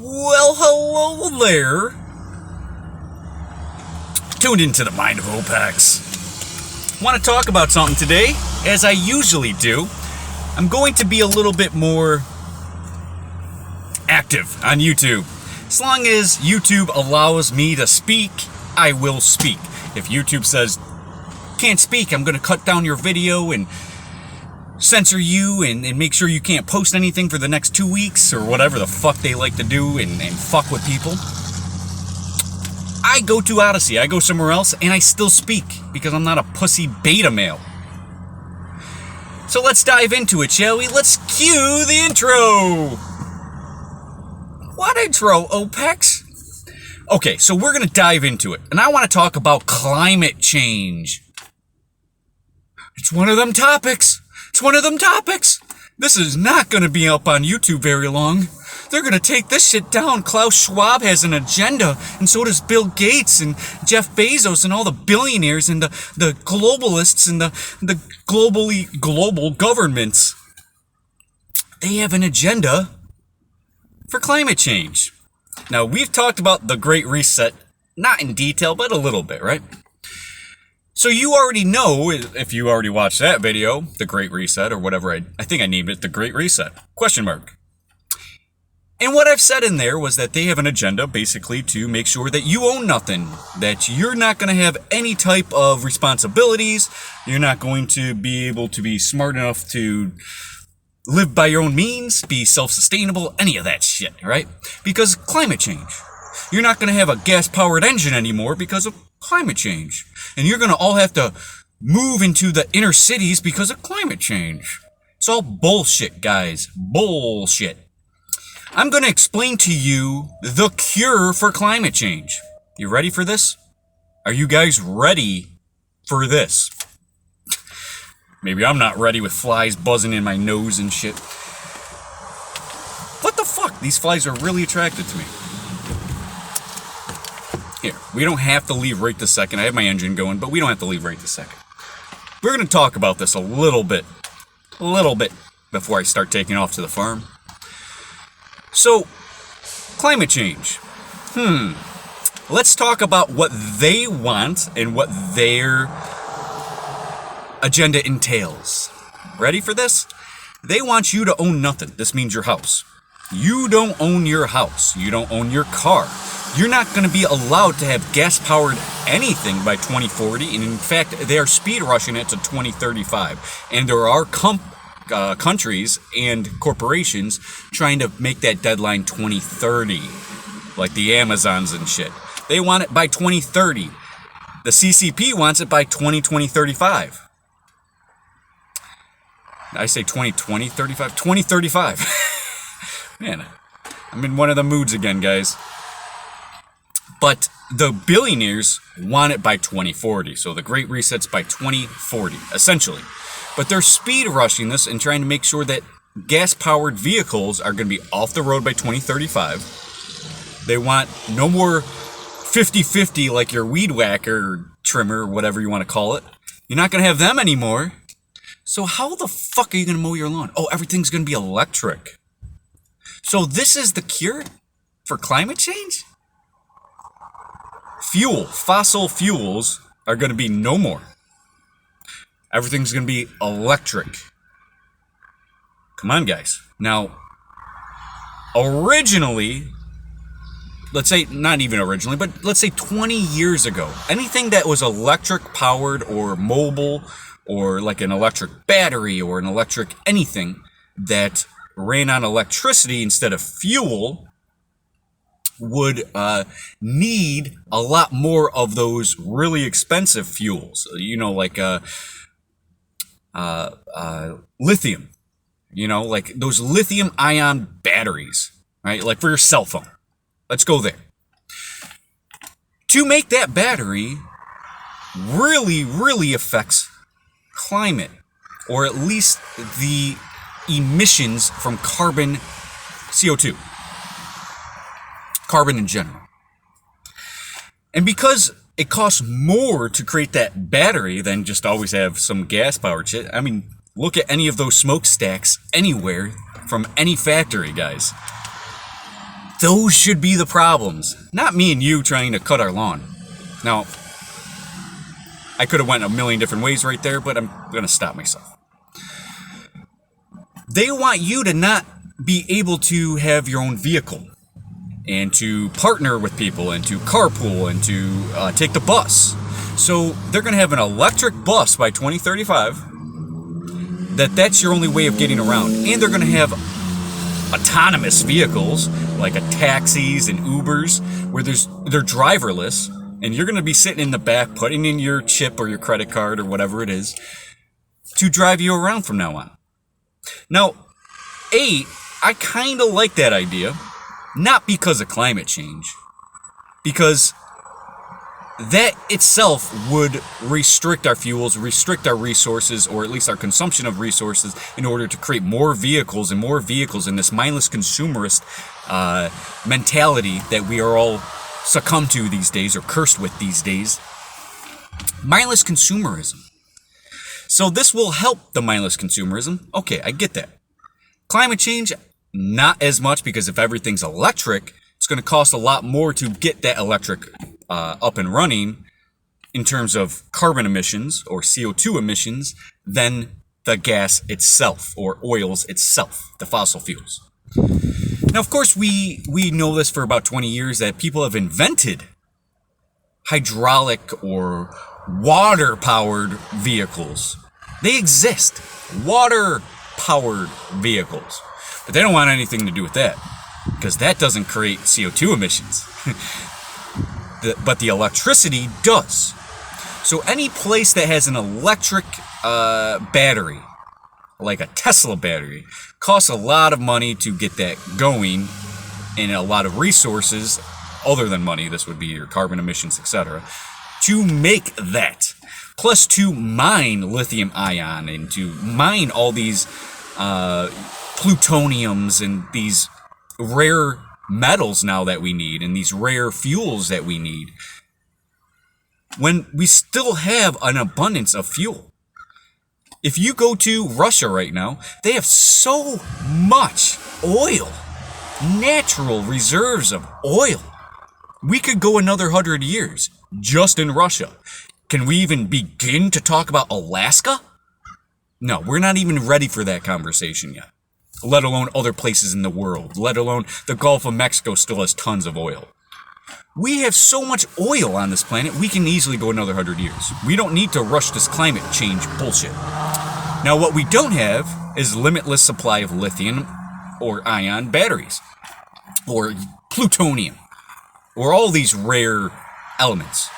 Well, hello there. Tuned into the mind of Opex. Want to talk about something today, as I usually do. I'm going to be a little bit more active on YouTube. As long as YouTube allows me to speak, I will speak. If YouTube says, can't speak, I'm going to cut down your video and censor you and make sure you can't post anything for the next 2 weeks or whatever the fuck they like to do and fuck with people. I go to Odyssey, I go somewhere else, and I still speak because I'm not a pussy beta male. So let's dive into it, shall we? Let's cue the intro. What intro, Opex? Okay, so we're going to dive into it, and I want to talk about climate change. It's one of them topics. It's one of them topics. This is not going to be up on YouTube very long. They're going to take this shit down. Klaus Schwab has an agenda, and so does Bill Gates and Jeff Bezos and all the billionaires and the globalists and the global governments. They have an agenda for climate change. Now, we've talked about the Great Reset, not in detail, but a little bit, right? So you already know, if you already watched that video, the Great Reset, or whatever, I think I named it the Great Reset, question mark. And what I've said in there was that they have an agenda basically to make sure that you own nothing, that you're not going to have any type of responsibilities, you're not going to be able to be smart enough to live by your own means, be self-sustainable, any of that shit, right? Because climate change. You're not going to have a gas-powered engine anymore because of climate change. And you're going to all have to move into the inner cities because of climate change. It's all bullshit, guys. Bullshit. I'm going to explain to you the cure for climate change. You ready for this? Are you guys ready for this? Maybe I'm not ready with flies buzzing in my nose and shit. What the fuck? These flies are really attracted to me. Here, we don't have to leave right this second. I have my engine going, but we don't have to leave right this second. We're going to talk about this a little bit before I start taking off to the farm. So, climate change. Let's talk about what they want and what their agenda entails. Ready for this? They want you to own nothing. This means your house. You don't own your house. You don't own your car. You're not going to be allowed to have gas-powered anything by 2040, and in fact, they are speed rushing it to 2035. And there are countries and corporations trying to make that deadline 2030, like the Amazons and shit. They want it by 2030. The CCP wants it by 2035. I say 2035? 2035. Man, I'm in one of the moods again, guys. But the billionaires want it by 2040. So the Great Reset's by 2040, essentially. But they're speed rushing this and trying to make sure that gas-powered vehicles are going to be off the road by 2035. They want no more 50-50 like your weed whacker or trimmer or whatever you want to call it. You're not going to have them anymore. So how the fuck are you going to mow your lawn? Oh, everything's going to be electric. So this is the cure for climate change? Fossil fuels are going to be no more. Everything's going to be electric. Come on, guys. Now, originally, let's say, not even originally, but let's say 20 years ago, anything that was electric powered or mobile or like an electric battery or an electric anything that ran on electricity instead of fuel would need a lot more of those really expensive fuels, you know, like lithium, you know, like those lithium ion batteries, right? Like for your cell phone. Let's go there. To make that battery really affects climate, or at least the emissions from carbon, CO2. Carbon in general. And because it costs more to create that battery than just always have some gas-powered shit, I mean, look at any of those smokestacks anywhere from any factory, guys. Those should be the problems, not me and you trying to cut our lawn. Now, I could have went a million different ways right there, but I'm going to stop myself. They want you to not be able to have your own vehicle and to partner with people and to carpool and to take the bus. So they're going to have an electric bus by 2035 that's your only way of getting around. And they're going to have autonomous vehicles like taxis and Ubers where they're driverless, and you're going to be sitting in the back putting in your chip or your credit card or whatever it is to drive you around from now on. Now, I kind of like that idea, not because of climate change, because that itself would restrict our fuels, restrict our resources, or at least our consumption of resources in order to create more vehicles and more vehicles in this mindless consumerist mentality that we are all succumbed to these days, or cursed with these days. Mindless consumerism. So this will help the mindless consumerism. Okay, I get that. Climate change, not as much, because if everything's electric, it's going to cost a lot more to get that electric up and running in terms of carbon emissions or CO2 emissions than the gas itself or oils itself, the fossil fuels. Now, of course, we know this for about 20 years that people have invented hydraulic or water-powered vehicles. They exist, water-powered vehicles. But they don't want anything to do with that, because that doesn't create CO2 emissions. But the electricity does. So any place that has an electric battery, like a Tesla battery, costs a lot of money to get that going, and a lot of resources, other than money, this would be your carbon emissions, etc., to make that. Plus to mine lithium ion and to mine all these plutoniums and these rare metals now that we need, and these rare fuels that we need, when we still have an abundance of fuel. If you go to Russia right now, they have so much oil, natural reserves of oil. We could go another 100 years just in Russia. Can we even begin to talk about Alaska? No, we're not even ready for that conversation yet. Let alone other places in the world, let alone the Gulf of Mexico still has tons of oil. We have so much oil on this planet, we can easily go another 100 years. We don't need to rush this climate change bullshit. Now, what we don't have is limitless supply of lithium or ion batteries, or plutonium, or all these rare elements.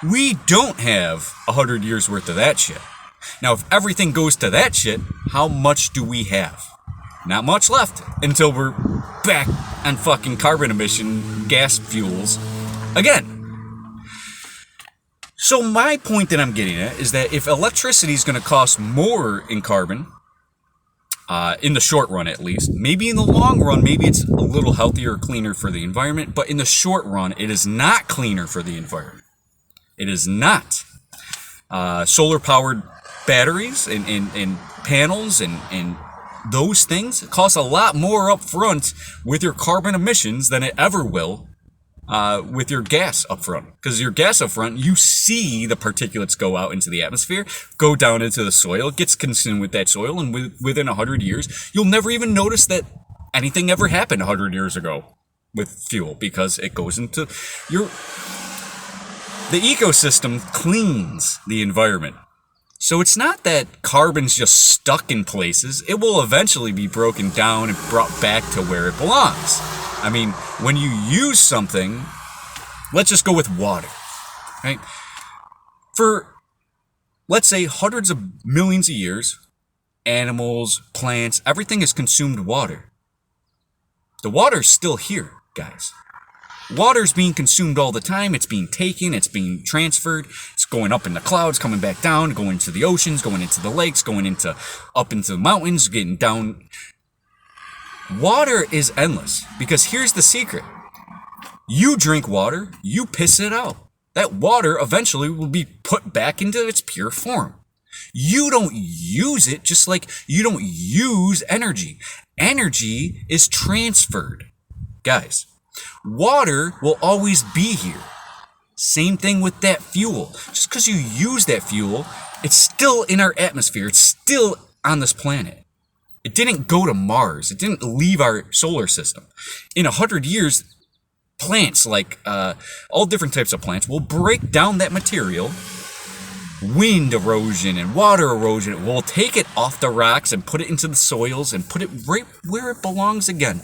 We don't have 100 years worth of that shit. Now, if everything goes to that shit, how much do we have? Not much left until we're back on fucking carbon emission gas fuels again. So my point that I'm getting at is that if electricity is going to cost more in carbon, in the short run at least, maybe in the long run, maybe it's a little healthier or cleaner for the environment, but in the short run, it is not cleaner for the environment. It is not. Solar-powered batteries and panels and those things cost a lot more up front with your carbon emissions than it ever will with your gas up front. Because your gas up front, you see the particulates go out into the atmosphere, go down into the soil, gets consumed with that soil, and within 100 years, you'll never even notice that anything ever happened 100 years ago with fuel, because it goes into the ecosystem cleans the environment. So it's not that carbon's just stuck in places. It will eventually be broken down and brought back to where it belongs. I mean, when you use something, let's just go with water, right? For, let's say, hundreds of millions of years, animals, plants, everything has consumed water. The water's still here, guys. Water's being consumed all the time. It's being taken, it's being transferred, it's going up in the clouds, coming back down, going into the oceans, going into the lakes, going up into the mountains, getting down. Water is endless, because here's the secret. You drink water, you piss it out. That water eventually will be put back into its pure form. You don't use it just like you don't use energy. Energy is transferred. Guys, Water will always be here. Same thing with that fuel. Just because you use that fuel, it's still in our atmosphere. It's still on this planet. It didn't go to Mars. It didn't leave our solar system. In 100 years, plants, like all different types of plants, will break down that material. Wind erosion and water erosion will take it off the rocks and put it into the soils and put it right where it belongs again.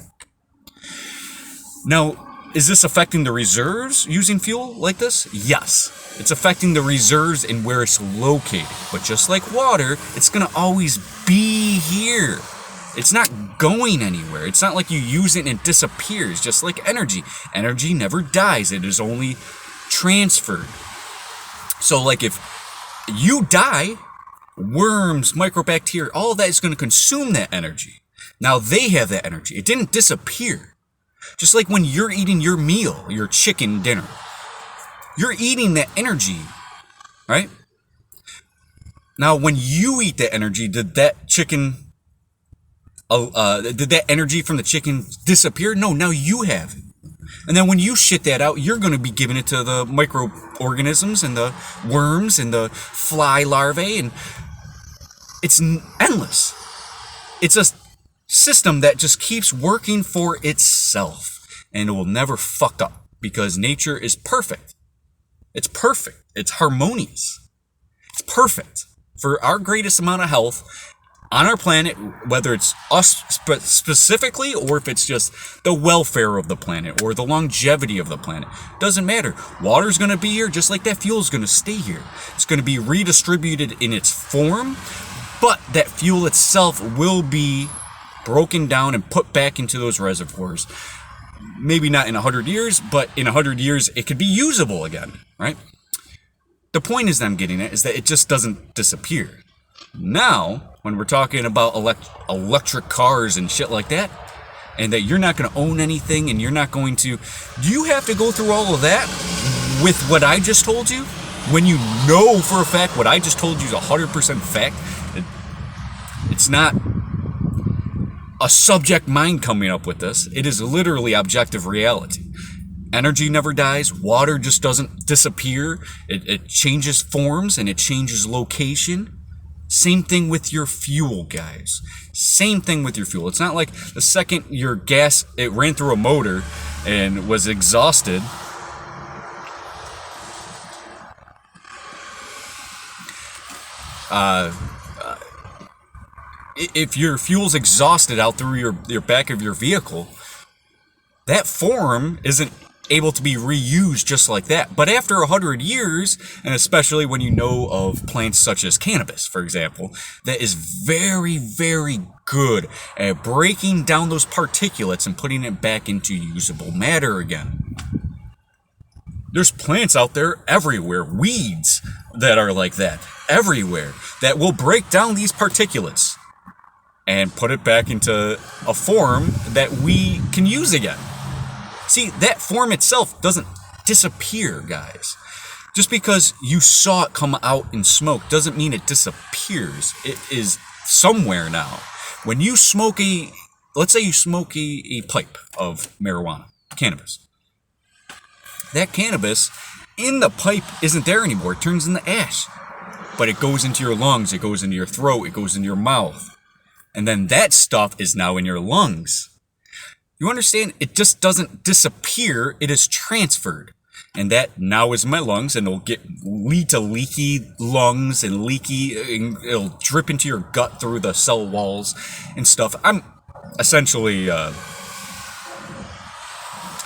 Now, is this affecting the reserves using fuel like this? Yes. It's affecting the reserves and where it's located. But just like water, it's going to always be here. It's not going anywhere. It's not like you use it and it disappears, just like energy. Energy never dies. It is only transferred. So like if you die, worms, microbacteria, all of that is going to consume that energy. Now they have that energy. It didn't disappear. Just like when you're eating your meal, your chicken dinner, you're eating that energy, right? Now, when you eat that energy, did that energy from the chicken disappear? No, now you have it. And then when you shit that out, you're going to be giving it to the microorganisms and the worms and the fly larvae, and it's endless. It's a system that just keeps working for itself, and it will never fuck up because nature is perfect. It's perfect. It's harmonious. It's perfect for our greatest amount of health on our planet, whether it's us specifically or if it's just the welfare of the planet or the longevity of the planet. Doesn't matter. Water's going to be here just like that fuel's going to stay here. It's going to be redistributed in its form, but that fuel itself will be broken down and put back into those reservoirs. Maybe not in 100 years, but in 100 years it could be usable again, right? The point is that I'm getting at is that it just doesn't disappear. Now, when we're talking about electric cars and shit like that, and that you're not going to own anything and you're not going to... Do you have to go through all of that with what I just told you? When you know for a fact what I just told you is 100% fact? It's not a subject mind coming up with this. It is literally objective reality. Energy never dies. Water just doesn't disappear. It changes forms and it changes location. Same thing with your fuel, guys. Same thing with your fuel. It's not like the second your gas, it ran through a motor and was exhausted. If your fuel's exhausted out through your back of your vehicle, that form isn't able to be reused just like that. But after 100 years, and especially when you know of plants such as cannabis, for example, that is very, very good at breaking down those particulates and putting it back into usable matter again. There's plants out there everywhere, weeds that are like that, everywhere, that will break down these particulates and put it back into a form that we can use again. See, that form itself doesn't disappear, guys. Just because you saw it come out in smoke doesn't mean it disappears. It is somewhere now. When you smoke let's say you smoke a pipe of marijuana, cannabis. That cannabis in the pipe isn't there anymore. It turns into ash. But it goes into your lungs, it goes into your throat, it goes into your mouth. And then that stuff is now in your lungs. You understand? It just doesn't disappear. It is transferred. And that now is my lungs, and it'll lead to leaky lungs and it'll drip into your gut through the cell walls and stuff. I'm essentially, I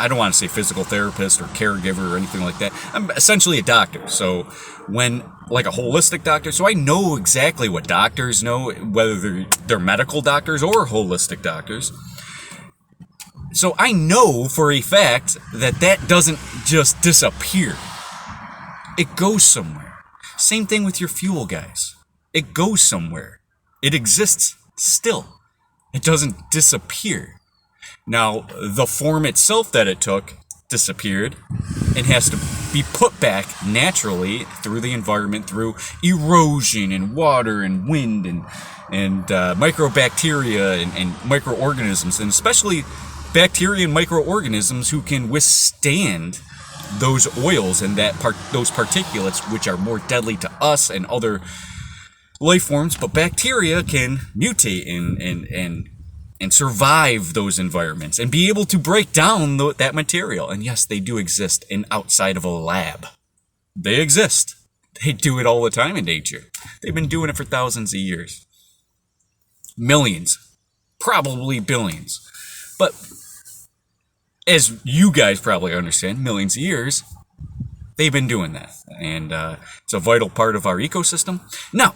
don't want to say physical therapist or caregiver or anything like that. I'm essentially a doctor. So like a holistic doctor, so I know exactly what doctors know, whether they're medical doctors or holistic doctors. So I know for a fact that doesn't just disappear. It goes somewhere. Same thing with your fuel, guys. It goes somewhere. It exists still. It doesn't disappear. Now, the form itself that it took disappeared and has to be put back naturally through the environment, through erosion and water and wind and microbacteria and microorganisms, and especially bacteria and microorganisms who can withstand those oils and those particulates, which are more deadly to us and other life forms. But bacteria can mutate and survive those environments and be able to break down that material. And yes, they do exist outside of a lab. They exist. They do it all the time in nature. They've been doing it for thousands of years. Millions. Probably billions. But as you guys probably understand, millions of years, they've been doing that. And it's a vital part of our ecosystem. Now,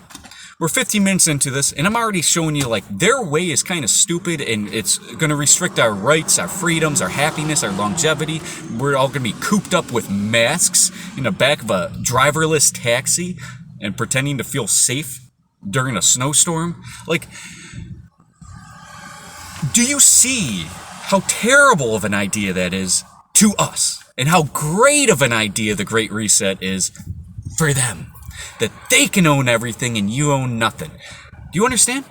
we're 15 minutes into this, and I'm already showing you, like, their way is kind of stupid, and it's going to restrict our rights, our freedoms, our happiness, our longevity. We're all going to be cooped up with masks in the back of a driverless taxi and pretending to feel safe during a snowstorm. Like, do you see how terrible of an idea that is to us, and how great of an idea the Great Reset is for them? That they can own everything and you own nothing. Do you understand?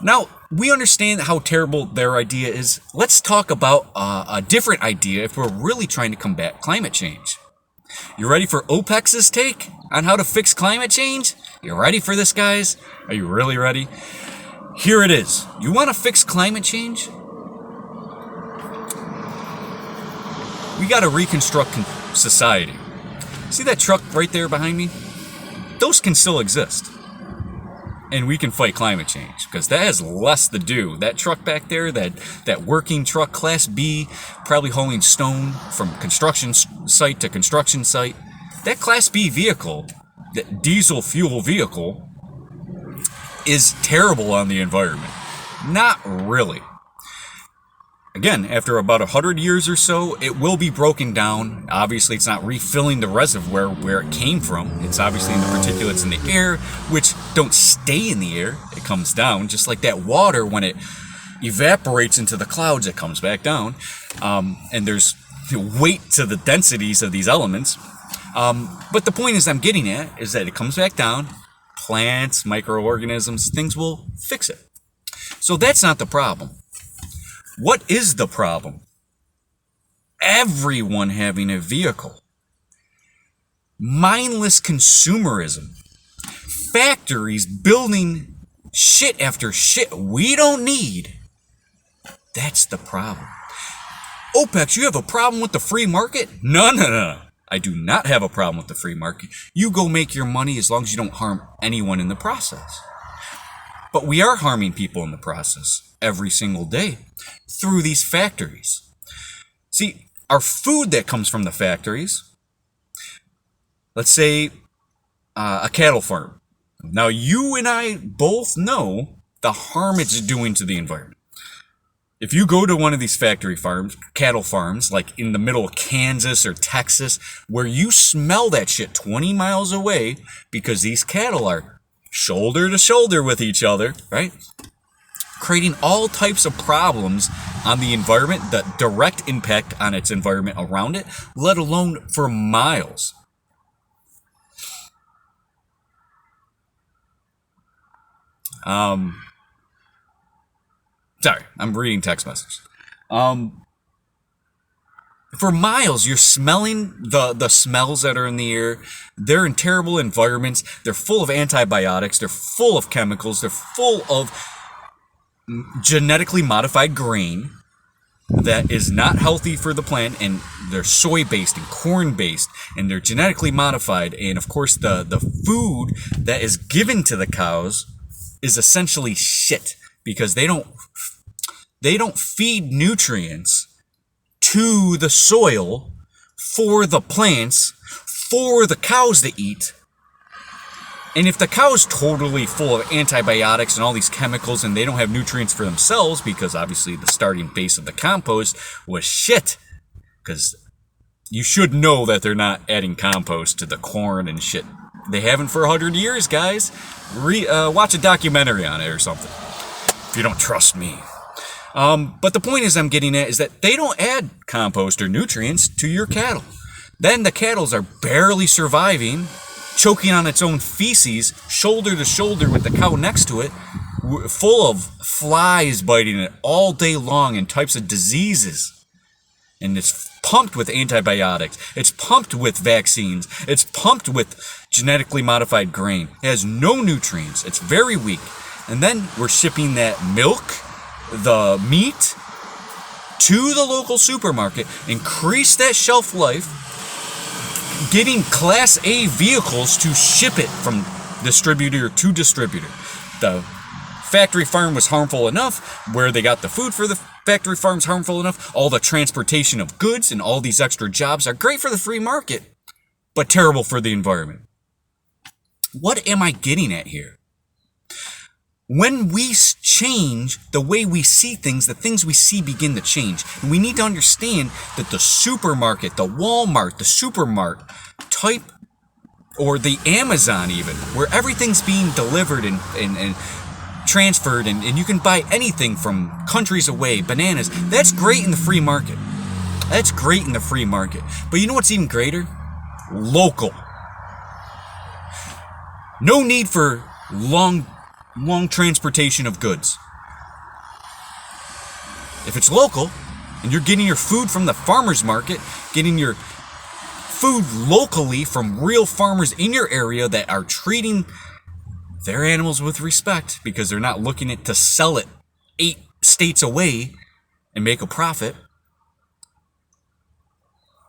Now, we understand how terrible their idea is. Let's talk about a different idea if we're really trying to combat climate change. You ready for Opex's take on how to fix climate change? You ready for this, guys? Are you really ready? Here it is. You want to fix climate change? We got to reconstruct society. See that truck right there behind me? Those can still exist. And we can fight climate change, because that has less to do. That truck back there, that working truck, Class B, probably hauling stone from construction site to construction site, that Class B vehicle, that diesel fuel vehicle, is terrible on the environment. Not really. Again, after about 100 years or so, it will be broken down. Obviously, it's not refilling the reservoir where it came from. It's obviously in the particulates in the air, which don't stay in the air. It comes down, just like that water, when it evaporates into the clouds, it comes back down. And there's weight to the densities of these elements. But the point I'm getting at is that it comes back down. Plants, microorganisms, things will fix it. So that's not the problem. What is the problem? Everyone having a vehicle. Mindless consumerism. Factories building shit after shit we don't need. That's the problem. Opex, you have a problem with the free market? No. I do not have a problem with the free market. You go make your money as long as you don't harm anyone in the process. But we are harming people in the process every single day through these factories. See, our food that comes from the factories, let's say a cattle farm. Now, you and I both know the harm it's doing to the environment. If you go to one of these factory farms, cattle farms, like in the middle of Kansas or Texas, where you smell that shit 20 miles away because these cattle are shoulder to shoulder with each other, right? Creating all types of problems on the environment, the direct impact on its environment around it, let alone for miles. Sorry, I'm reading text messages. For miles, you're smelling the smells that are in the air. They're in terrible environments. They're full of antibiotics. They're full of chemicals. They're full of genetically modified grain that is not healthy for the plant, and they're soy-based and corn-based, and they're genetically modified. And of course, the food that is given to the cows is essentially shit, because they don't feed nutrients to the soil for the plants, for the cows to eat. And if the cow's totally full of antibiotics and all these chemicals, and they don't have nutrients for themselves, because obviously the starting base of the compost was shit, because you should know that they're not adding compost to the corn and shit. They haven't for 100 years, guys. Watch a documentary on it or something, if you don't trust me. But the point I'm getting at is that they don't add compost or nutrients to your cattle. Then the cattle are barely surviving, choking on its own feces, shoulder to shoulder with the cow next to it, full of flies biting it all day long and types of diseases. And it's pumped with antibiotics. It's pumped with vaccines. It's pumped with genetically modified grain. It has no nutrients. It's very weak. And then we're shipping that milk, the meat, to the local supermarket, increase that shelf life, getting Class A vehicles to ship it from distributor to distributor. The factory farm was harmful enough. Where they got the food for the factory farm's harmful enough. All the transportation of goods and all these extra jobs are great for the free market, but terrible for the environment. What am I getting at here? When we change the way we see things, the things we see begin to change. And we need to understand that the supermarket, the Walmart, the supermart type, or the Amazon even, where everything's being delivered and transferred, and you can buy anything from countries away, bananas, that's great in the free market. That's great in the free market. But you know what's even greater? Local. No need for long transportation of goods. If it's local, and you're getting your food from the farmer's market, getting your food locally from real farmers in your area that are treating their animals with respect because they're not looking to sell it 8 states away and make a profit.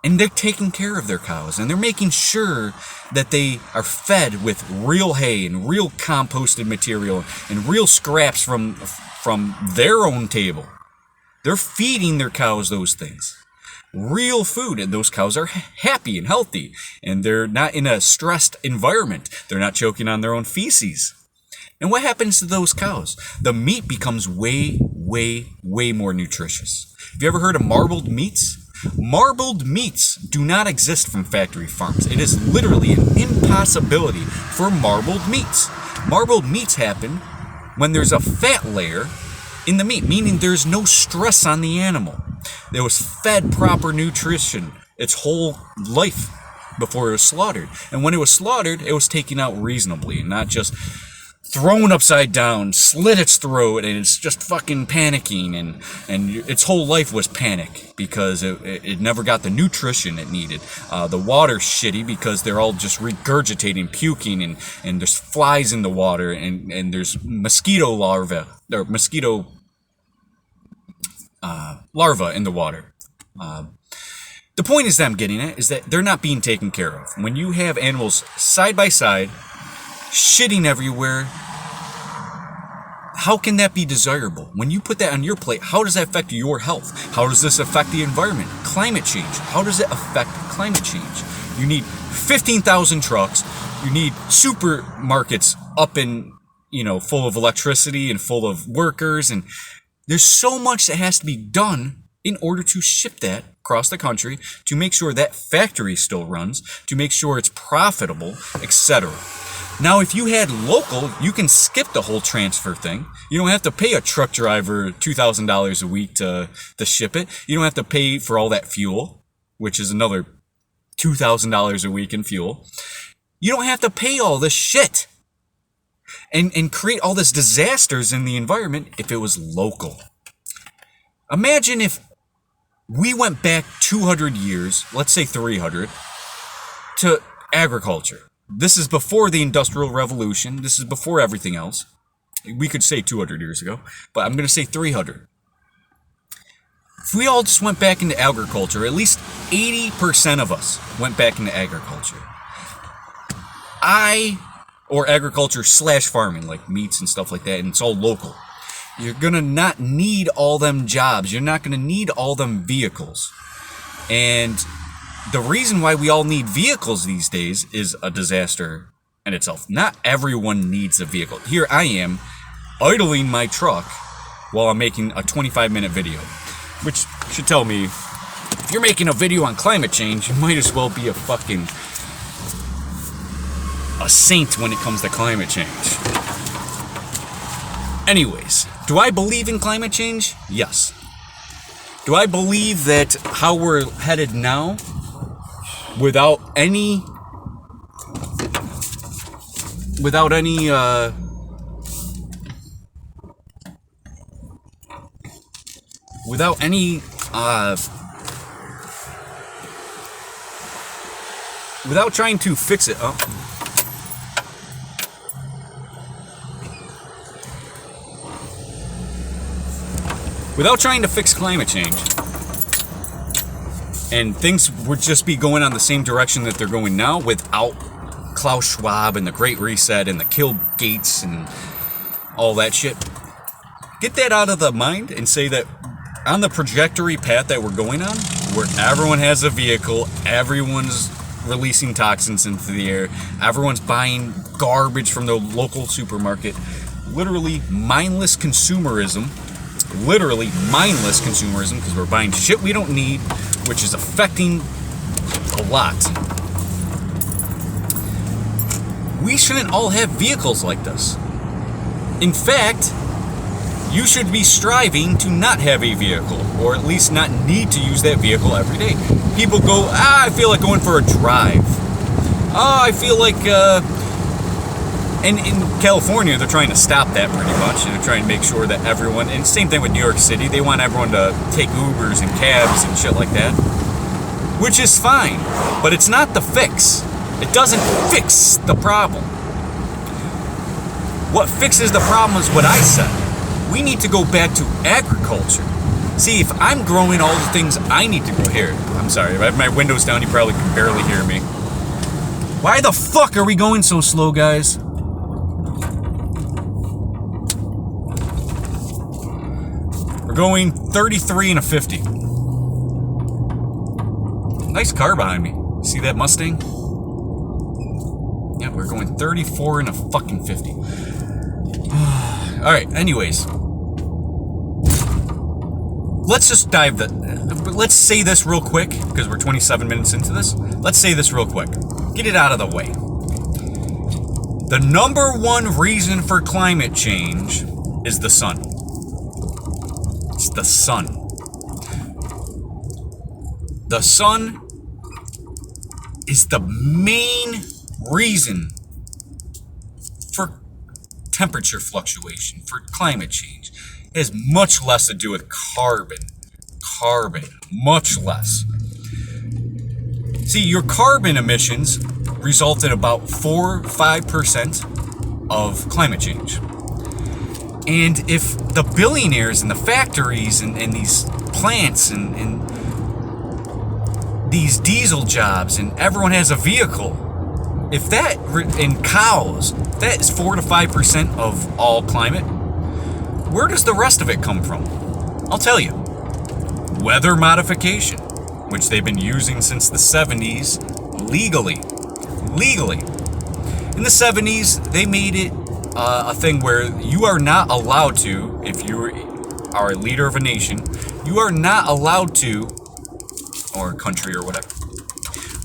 And they're taking care of their cows, and they're making sure that they are fed with real hay and real composted material and real scraps from their own table. They're feeding their cows those things. Real food, and those cows are happy and healthy, and they're not in a stressed environment. They're not choking on their own feces. And what happens to those cows? The meat becomes way, way, way more nutritious. Have you ever heard of marbled meats? Marbled meats do not exist from factory farms. It is literally an impossibility for marbled meats. Marbled meats happen when there's a fat layer in the meat, meaning there's no stress on the animal. It was fed proper nutrition its whole life before it was slaughtered. And when it was slaughtered, it was taken out reasonably, and not just thrown upside down, slit its throat, and it's just fucking panicking, and its whole life was panic because it never got the nutrition it needed. The water's shitty because they're all just regurgitating, puking, and there's flies in the water, and there's mosquito larvae in the water. The point is that I'm getting at is that they're not being taken care of. When you have animals side by side, shitting everywhere, how can that be desirable? When you put that on your plate, how does that affect your health? How does this affect the environment? Climate change. How does it affect climate change? You need 15,000 trucks. You need supermarkets up and, full of electricity and full of workers. And there's so much that has to be done in order to ship that across the country, to make sure that factory still runs, to make sure it's profitable, etc. Now, if you had local, you can skip the whole transfer thing. You don't have to pay a truck driver $2,000 a week to ship it. You don't have to pay for all that fuel, which is another $2,000 a week in fuel. You don't have to pay all this shit and create all this disasters in the environment if it was local. Imagine if we went back 200 years, let's say 300, to agriculture. This is before the Industrial Revolution. This is before everything else. We could say 200 years ago, but I'm going to say 300. If we all just went back into agriculture, at least 80% of us went back into agriculture. Or agriculture / farming, like meats and stuff like that, and it's all local. You're going to not need all them jobs. You're not going to need all them vehicles. And the reason why we all need vehicles these days is a disaster in itself. Not everyone needs a vehicle. Here I am, idling my truck while I'm making a 25-minute video. Which should tell me, if you're making a video on climate change, you might as well be a saint when it comes to climate change. Anyways, do I believe in climate change? Yes. Do I believe that how we're headed now, without any without any without trying to fix it. Without trying to fix climate change, and things would just be going on the same direction that they're going now without Klaus Schwab and the Great Reset and the Bill Gates and all that shit. Get that out of the mind and say that on the trajectory path that we're going on, where everyone has a vehicle, everyone's releasing toxins into the air, everyone's buying garbage from the local supermarket, literally mindless consumerism, because we're buying shit we don't need, which is affecting a lot. We shouldn't all have vehicles like this. In fact, you should be striving to not have a vehicle, or at least not need to use that vehicle every day. People go, I feel like going for a drive. I feel like, and in California, they're trying to stop that pretty much. They're trying to make sure that everyone, and same thing with New York City, they want everyone to take Ubers and cabs and shit like that, which is fine, but it's not the fix. It doesn't fix the problem. What fixes the problem is what I said. We need to go back to agriculture. See, if I'm growing all the things I need to grow here, I'm sorry, if I have my windows down, you probably can barely hear me. Why the fuck are we going so slow, guys? We're going 33 and a 50. Nice car behind me. See that Mustang? Yeah, we're going 34 and a fucking 50. Alright, anyways. Let's just let's say this real quick, because we're 27 minutes into this. Let's say this real quick. Get it out of the way. The number one reason for climate change is the sun. It's the sun. The sun is the main reason for temperature fluctuation, for climate change. It has much less to do with carbon, much less. See, your carbon emissions result in about 4-5% of climate change. And if the billionaires and the factories and these plants and these diesel jobs and everyone has a vehicle, if that, and cows, that is 4 to 5% of all climate, where does the rest of it come from? I'll tell you. Weather modification, which they've been using since the 70s, legally. In the 70s, they made it a thing where you are not allowed to, if you are a leader of a nation, you are not allowed to, or a country or whatever,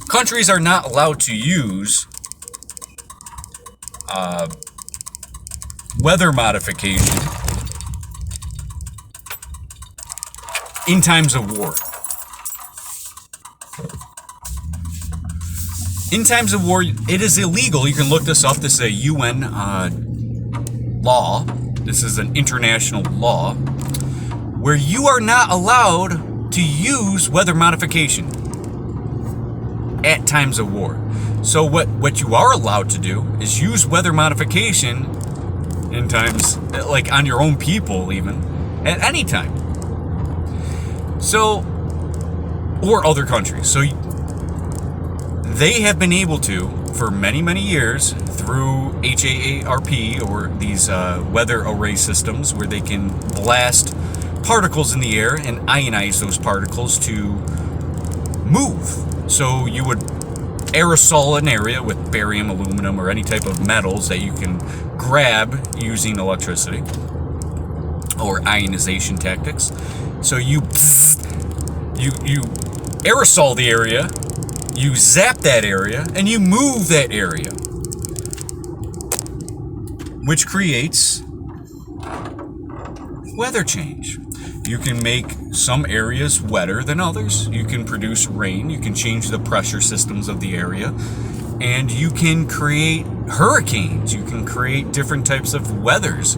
countries are not allowed to use weather modification in times of war. In times of war, it is illegal. You can look this up. This is a UN law. This is an international law where you are not allowed to use weather modification at times of war. So what you are allowed to do is use weather modification in times, like on your own people even, at any time. So, or other countries. So they have been able to, for many, many years, through HAARP, or these weather array systems, where they can blast particles in the air and ionize those particles to move. So you would aerosol an area with barium, aluminum, or any type of metals that you can grab using electricity or ionization tactics. So you aerosol the area, you zap that area, and you move that area, which creates weather change. You can make some areas wetter than others. You can produce rain. You can change the pressure systems of the area. And you can create hurricanes. You can create different types of weathers.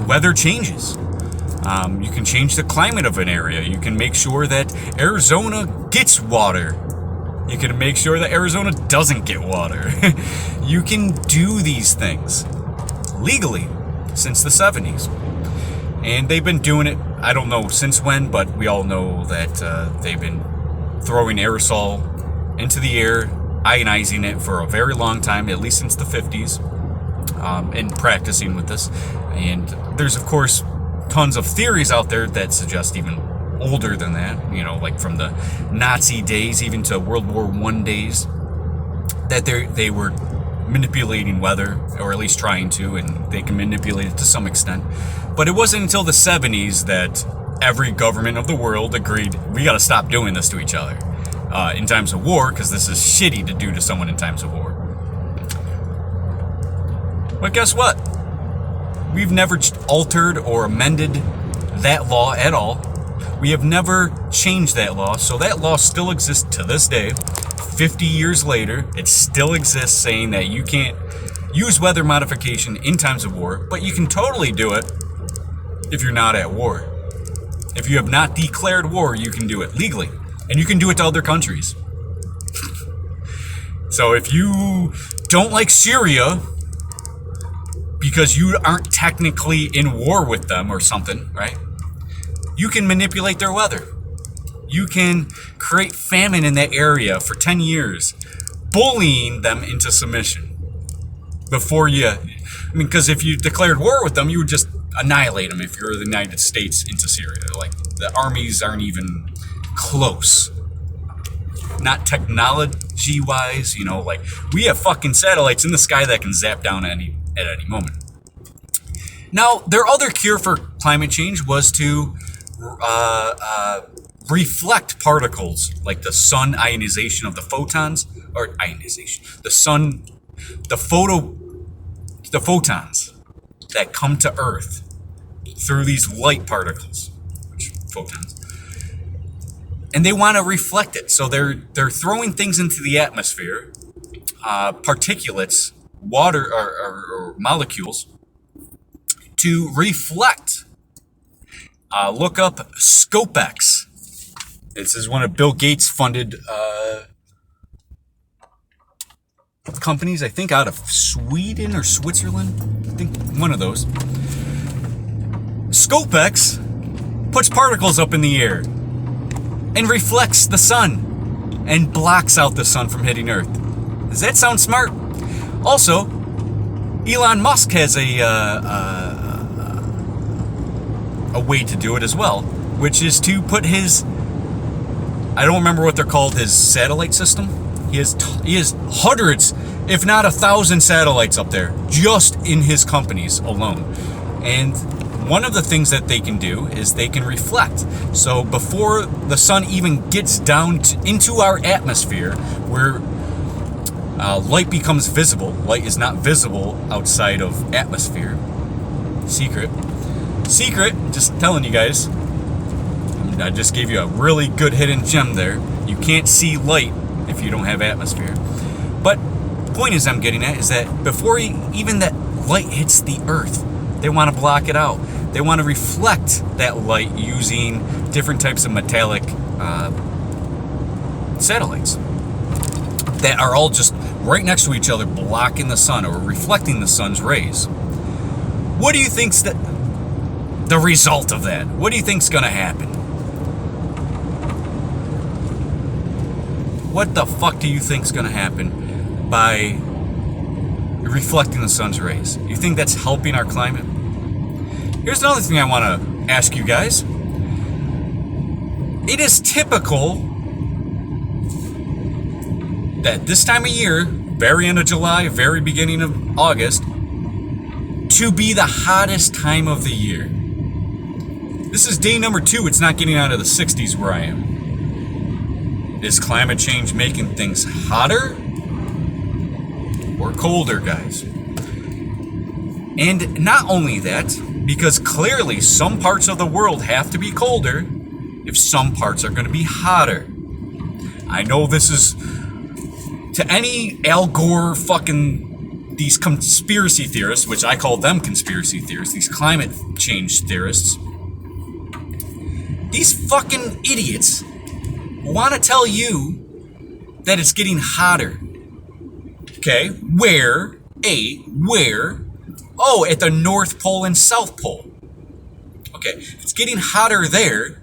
weather changes. You can change the climate of an area. You can make sure that Arizona gets water. You can make sure that Arizona doesn't get water. You can do these things legally since the 70s. And they've been doing it, I don't know since when, but we all know that they've been throwing aerosol into the air, ionizing it for a very long time, at least since the 50s, and practicing with this. And there's, of course, tons of theories out there that suggest even older than that, you know, like from the Nazi days, even to World War I days, that they were manipulating weather, or at least trying to, and they can manipulate it to some extent. But it wasn't until the 70s that every government of the world agreed, we got to stop doing this to each other in times of war, because this is shitty to do to someone in times of war. But guess what? We've never altered or amended that law at all. We have never changed that law, so that law still exists to this day. 50 years later, it still exists, saying that you can't use weather modification in times of war, but you can totally do it if you're not at war. If you have not declared war, you can do it legally, and you can do it to other countries. So if you don't like Syria because you aren't technically in war with them or something, right? You can manipulate their weather. You can create famine in that area for 10 years, bullying them into submission. Before you, because if you declared war with them, you would just annihilate them if you're the United States into Syria. Like, the armies aren't even close. Not technology-wise, you know, like, we have fucking satellites in the sky that can zap down at any moment. Now, their other cure for climate change was to reflect particles, like the sun ionization of the photons, or ionization, the photons that come to Earth through these light particles, which photons, and they want to reflect it. So they're throwing things into the atmosphere, particulates, water or molecules, to reflect. Look up Opex. This is one of Bill Gates funded companies, I think out of Sweden or Switzerland. I think one of those. Opex puts particles up in the air and reflects the sun and blocks out the sun from hitting Earth. Does that sound smart? Also, Elon Musk has a way to do it as well, which is to put his, I don't remember what they're called, his satellite system. He has hundreds, if not 1,000 satellites up there, just in his companies alone. And one of the things that they can do is they can reflect. So before the sun even gets down into our atmosphere, where light becomes visible, light is not visible outside of atmosphere. Secret, just telling you guys. I just gave you a really good hidden gem there. You can't see light if you don't have atmosphere. But the point is I'm getting at is that before even that light hits the Earth, they want to block it out. They want to reflect that light using different types of metallic satellites that are all just right next to each other, blocking the sun or reflecting the sun's rays. What do you think's the result of that? What do you think's going to happen? What the fuck do you think's going to happen by reflecting the sun's rays? You think that's helping our climate? Here's another thing I want to ask you guys. It is typical that this time of year, very end of July, very beginning of August, to be the hottest time of the year. This is day number 2. It's not getting out of the 60s where I am. Is climate change making things hotter or colder, guys? And not only that, because clearly some parts of the world have to be colder if some parts are going to be hotter. I know this is, to any Al Gore fucking these conspiracy theorists, which I call them conspiracy theorists, these climate change theorists, these fucking idiots want to tell you that it's getting hotter. Okay, where? Oh, at the North Pole and South Pole. Okay, it's getting hotter there.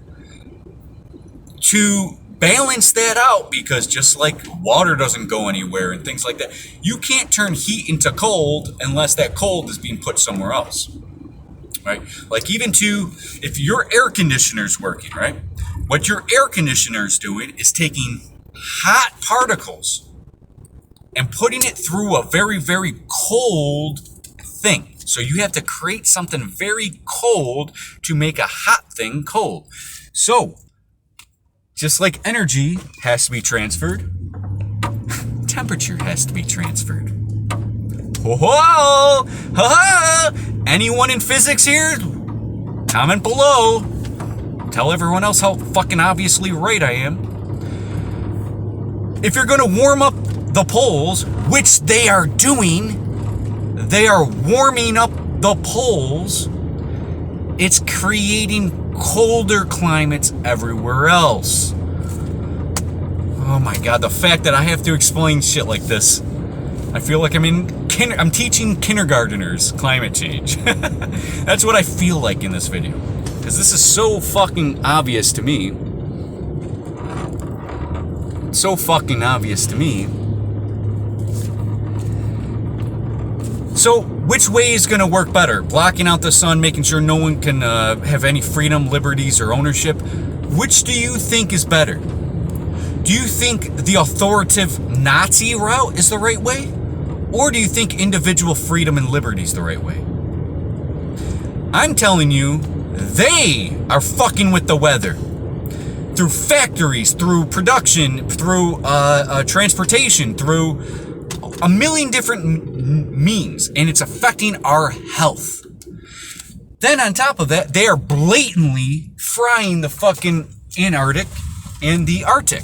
To balance that out, because just like water doesn't go anywhere and things like that, you can't turn heat into cold unless that cold is being put somewhere else. Right? Like even if your air conditioner's working, right? What your air conditioner's doing is taking hot particles and putting it through a very, very cold thing. So you have to create something very cold to make a hot thing cold. So, just like energy has to be transferred, temperature has to be transferred. Whoa! Ha-ha! Anyone in physics here? Comment below. Tell everyone else how fucking obviously right I am. If you're gonna warm up the poles, which they are doing, they are warming up the poles, it's creating colder climates everywhere else. Oh my god, the fact that I have to explain shit like this. I feel like I'm teaching kindergarteners climate change. That's what I feel like in this video. Because this is so fucking obvious to me. So fucking obvious to me. So, which way is going to work better? Blocking out the sun, making sure no one can have any freedom, liberties, or ownership? Which do you think is better? Do you think the authoritative Nazi route is the right way? Or do you think individual freedom and liberty is the right way? I'm telling you, they are fucking with the weather. Through factories, through production, through transportation, through a million different means, and it's affecting our health. Then on top of that, they are blatantly frying the fucking Antarctic and the Arctic.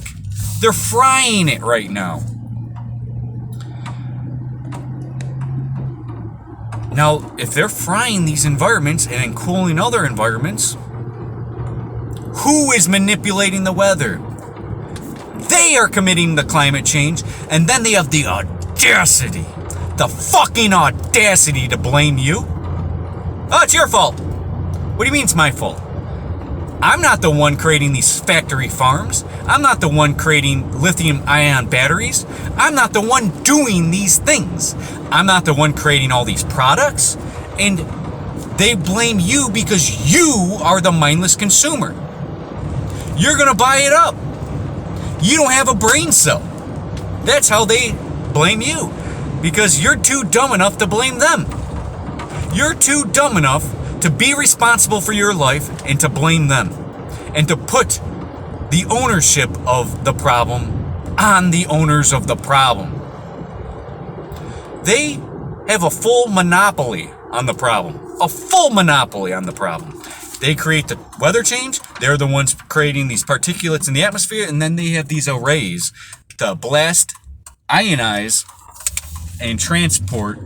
They're frying it right now. Now, if they're frying these environments and then cooling other environments, who is manipulating the weather? They are committing the climate change, and then they have the audacity, the fucking audacity to blame you. Oh, it's your fault. What do you mean it's my fault? I'm not the one creating these factory farms. I'm not the one creating lithium-ion batteries. I'm not the one doing these things. I'm not the one creating all these products. And they blame you because you are the mindless consumer. You're gonna buy it up. You don't have a brain cell. That's how they blame you. Because you're too dumb enough to blame them. You're too dumb enough to be responsible for your life and to blame them. And to put the ownership of the problem on the owners of the problem. They have a full monopoly on the problem. A full monopoly on the problem. They create the weather change. They're the ones creating these particulates in the atmosphere. And then they have these arrays to blast, ionize, and transport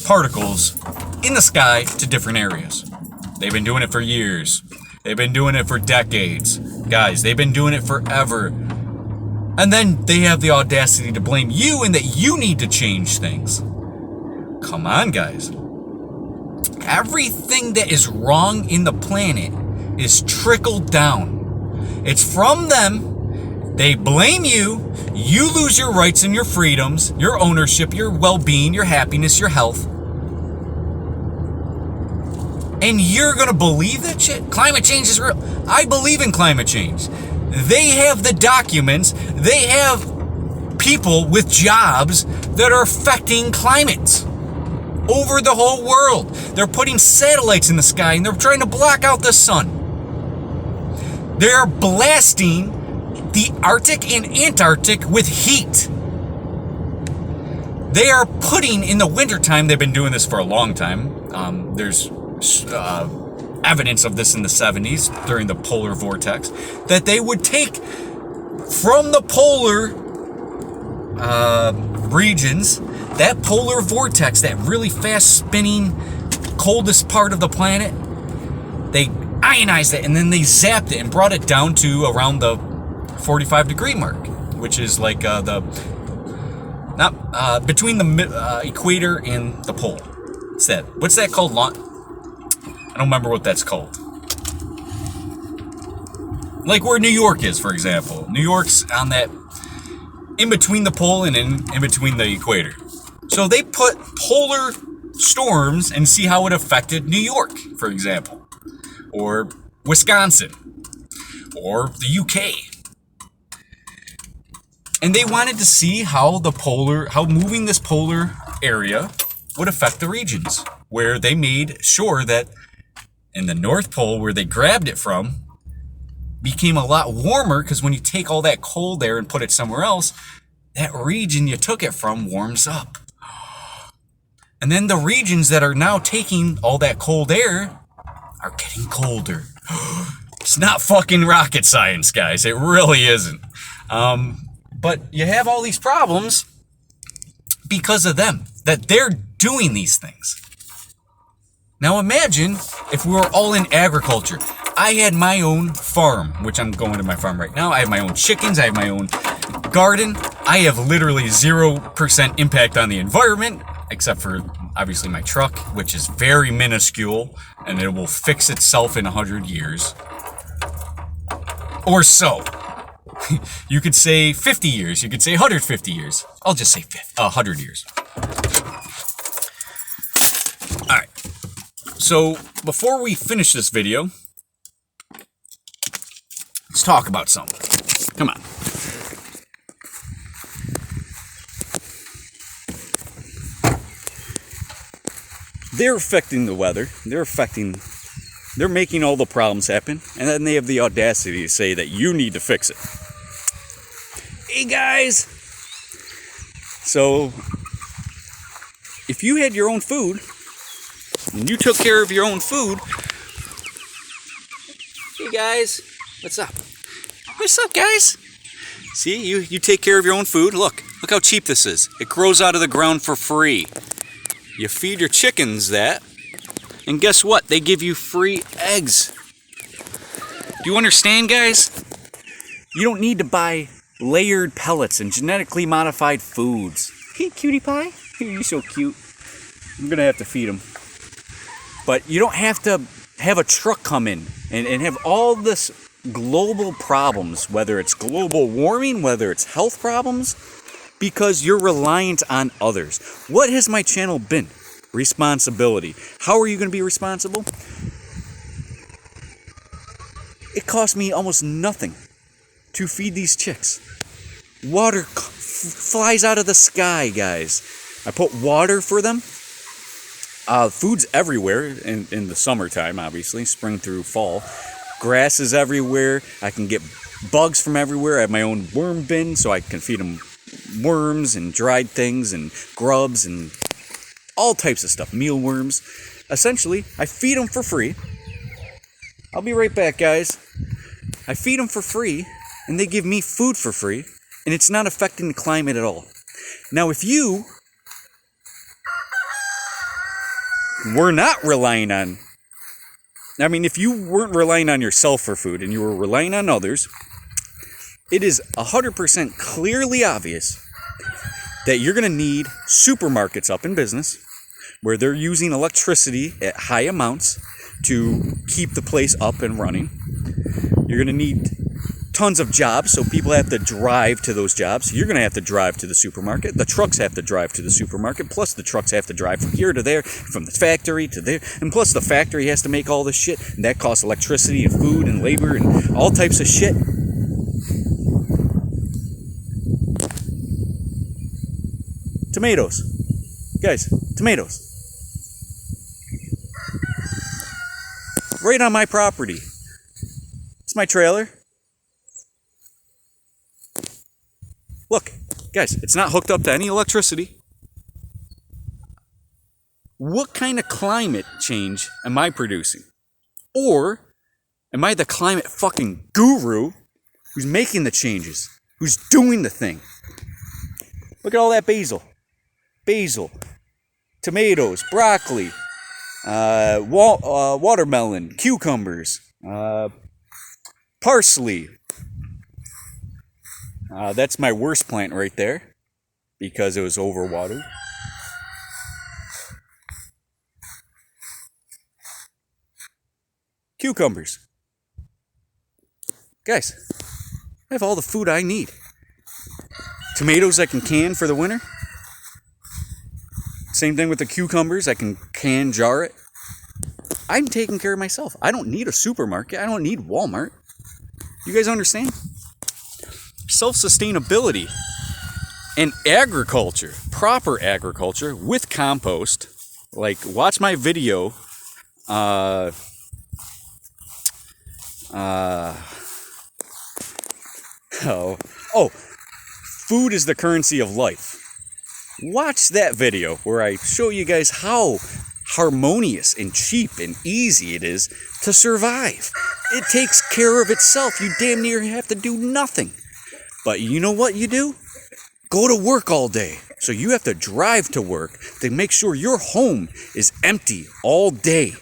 particles in the sky to different areas. They've been doing it for years. They've been doing it for decades. Guys, they've been doing it forever. And then they have the audacity to blame you and that you need to change things. Come on, guys. Everything that is wrong in the planet is trickled down. It's from them. They blame you. You lose your rights and your freedoms, your ownership, your well-being, your happiness, your health. And you're going to believe that shit? Climate change is real. I believe in climate change. They have the documents. They have people with jobs that are affecting climates over the whole world. They're putting satellites in the sky and they're trying to block out the sun. They're blasting the Arctic and Antarctic with heat. They are putting, in the wintertime, they've been doing this for a long time. There's evidence of this in the 70s during the polar vortex, that they would take from the polar regions, that polar vortex, that really fast spinning, coldest part of the planet, they ionized it and then they zapped it and brought it down to around the 45 degree mark, which is like between the equator and the pole. What's that called? I don't remember what that's called. Like where New York is, for example. New York's on that, in between the pole and in between the equator. So they put polar storms and see how it affected New York, for example. Or Wisconsin. Or the UK. And they wanted to see how moving this polar area would affect the regions. Where they made sure that in the North Pole, where they grabbed it from, became a lot warmer, because when you take all that cold air and put it somewhere else, that region you took it from warms up. And then the regions that are now taking all that cold air are getting colder. It's not fucking rocket science, guys. It really isn't. But you have all these problems because of them, that they're doing these things. Now imagine if we were all in agriculture. I had my own farm, which I'm going to my farm right now. I have my own chickens. I have my own garden. I have literally 0% impact on the environment, except for obviously my truck, which is very minuscule, and it will fix itself in 100 years. Or so. You could say 50 years. You could say 150 years. I'll just say 100 years. Alright. So, before we finish this video, let's talk about something. Come on. They're affecting the weather. They're making all the problems happen. And then they have the audacity to say that you need to fix it. Hey guys! So, if you had your own food, and you took care of your own food, hey guys, what's up? What's up, guys? See, you take care of your own food. Look how cheap this is. It grows out of the ground for free. You feed your chickens that, and guess what? They give you free eggs. Do you understand, guys? You don't need to buy layered pellets and genetically modified foods. Hey, cutie pie. You're so cute. I'm gonna have to feed him. But you don't have to have a truck come in and have all this global problems, whether it's global warming, whether it's health problems, because you're reliant on others. What has my channel been? Responsibility. How are you going to be responsible? It cost me almost nothing to feed these chicks. Water flies out of the sky, guys. I put water for them. Food's everywhere in the summertime, obviously, spring through fall. Grass is everywhere. I can get bugs from everywhere. I have my own worm bin, so I can feed them worms and dried things and grubs and all types of stuff, mealworms. Essentially, I feed them for free. I'll be right back, guys. I feed them for free, and they give me food for free, and it's not affecting the climate at all. Now, if you were not relying on, if you weren't relying on yourself for food and you were relying on others, it is 100% clearly obvious that you're going to need supermarkets up in business where they're using electricity at high amounts to keep the place up and running. You're going to need tons of jobs, so people have to drive to those jobs. You're going to have to drive to the supermarket. The trucks have to drive to the supermarket, plus the trucks have to drive from here to there, from the factory to there, and plus the factory has to make all this shit, and that costs electricity and food and labor and all types of shit. Tomatoes. Guys, tomatoes. Right on my property. It's my trailer. Look, guys, it's not hooked up to any electricity. What kind of climate change am I producing? Or am I the climate fucking guru who's making the changes, who's doing the thing? Look at all that basil. basil, tomatoes, broccoli, watermelon, cucumbers, parsley. That's my worst plant right there because it was overwatered. Cucumbers. Guys, I have all the food I need. Tomatoes I can can for the winter. Same thing with the cucumbers. I can jar it. I'm taking care of myself. I don't need a supermarket. I don't need Walmart. You guys understand? Self-sustainability and agriculture, proper agriculture with compost. Like, watch my video. Food is the currency of life. Watch that video where I show you guys how harmonious and cheap and easy it is to survive. It takes care of itself. You damn near have to do nothing. But you know what you do? Go to work all day. So you have to drive to work to make sure your home is empty all day.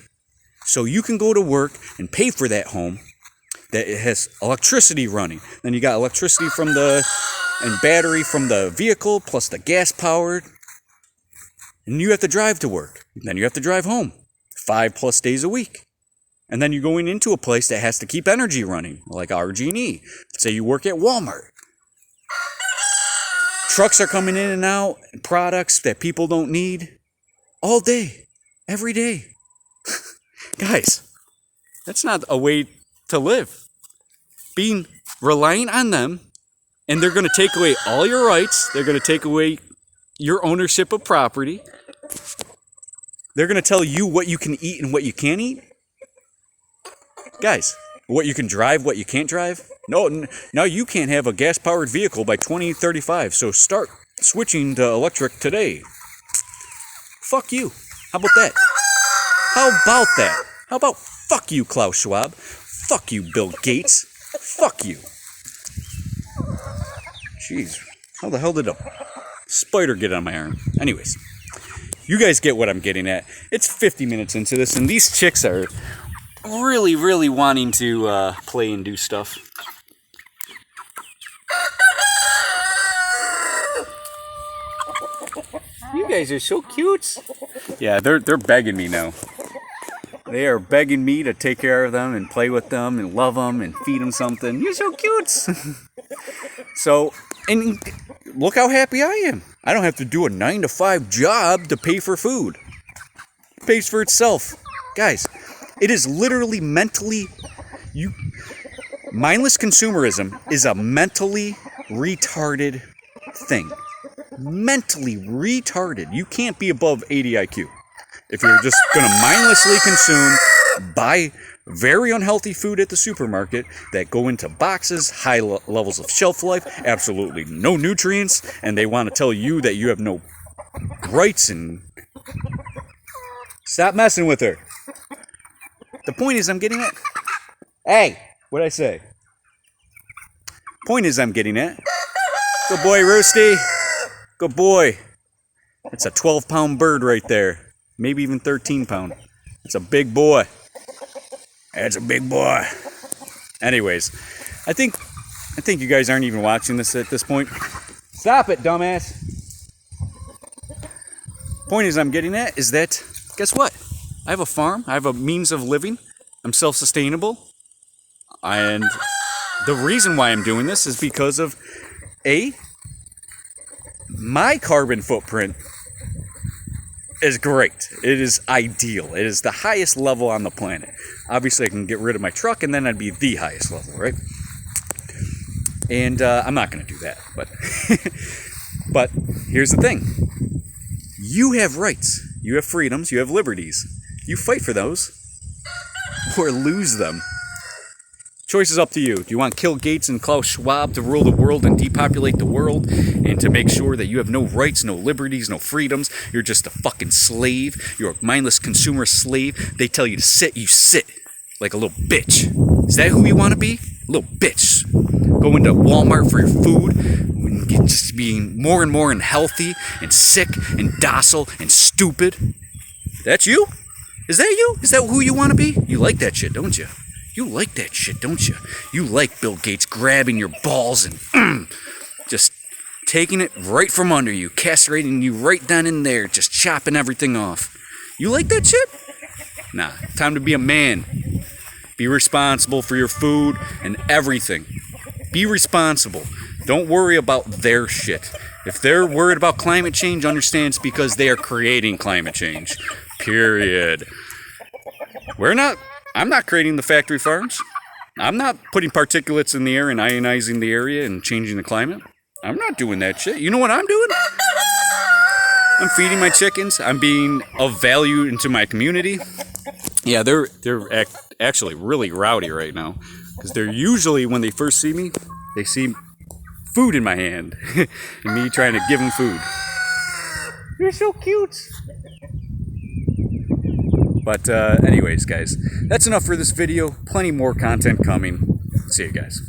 So you can go to work and pay for that home that it has electricity running. Then you got electricity and battery from the vehicle plus the gas powered. And you have to drive to work. Then you have to drive home 5+ days a week. And then you're going into a place that has to keep energy running, like RG&E. Say you work at Walmart. Trucks are coming in and out, products that people don't need, all day, every day. Guys, that's not a way to live. Being reliant on them, and they're going to take away all your rights. They're going to take away your ownership of property. They're going to tell you what you can eat and what you can't eat. Guys, what you can drive, what you can't drive. No, now you can't have a gas-powered vehicle by 2035, so start switching to electric today. Fuck you. How about that? How about that? How about fuck you, Klaus Schwab? Fuck you, Bill Gates. Fuck you. Jeez, how the hell did a spider get on my arm? Anyways, you guys get what I'm getting at. It's 50 minutes into this, and these chicks are really, really wanting to play and do stuff. You guys are so cute. Yeah, they're begging me now. They are begging me to take care of them and play with them and love them and feed them something. You're so cute. So, and look how happy I am. I don't have to do a 9-to-5 job to pay for food. It pays for itself. Guys, it is literally mentally... Mindless consumerism is a mentally retarded thing. Mentally retarded. You can't be above 80 IQ. If you're just going to mindlessly consume, buy very unhealthy food at the supermarket that go into boxes, high levels of shelf life, absolutely no nutrients, and they want to tell you that you have no rights and... Stop messing with her. The point is I'm getting at... Hey, what'd I say? Point is I'm getting at... Good boy, Roosty. Good boy. It's a 12-pound bird right there. Maybe even 13-pound. It's a big boy. That's a big boy. Anyways, I think you guys aren't even watching this at this point. Stop it, dumbass. Point is I'm getting at is that, guess what? I have a farm. I have a means of living. I'm self-sustainable. And the reason why I'm doing this is because of, my carbon footprint is great. It is ideal. It is the highest level on the planet. Obviously, I can get rid of my truck, and then I'd be the highest level, right? And I'm not going to do that. But here's the thing. You have rights. You have freedoms. You have liberties. You fight for those or lose them. Choice is up to you. Do you want Bill Gates and Klaus Schwab to rule the world and depopulate the world and to make sure that you have no rights, no liberties, no freedoms? You're just a fucking slave. You're a mindless consumer slave. They tell you to sit, you sit like a little bitch. Is that who you want to be? A little bitch. Go into Walmart for your food and just being more and more unhealthy and sick and docile and stupid. That's you? Is that you? Is that who you want to be? You like that shit, don't you? You like that shit, don't you? You like Bill Gates grabbing your balls and just taking it right from under you, castrating you right down in there, just chopping everything off. You like that shit? Nah, time to be a man. Be responsible for your food and everything. Be responsible. Don't worry about their shit. If they're worried about climate change, understand it's because they are creating climate change. Period. I'm not creating the factory farms. I'm not putting particulates in the air and ionizing the area and changing the climate. I'm not doing that shit. You know what I'm doing? I'm feeding my chickens. I'm being of value into my community. Yeah, they're actually really rowdy right now. Because they're usually, when they first see me, they see food in my hand. And me trying to give them food. You're so cute. But anyways, guys, that's enough for this video. Plenty more content coming. See you guys.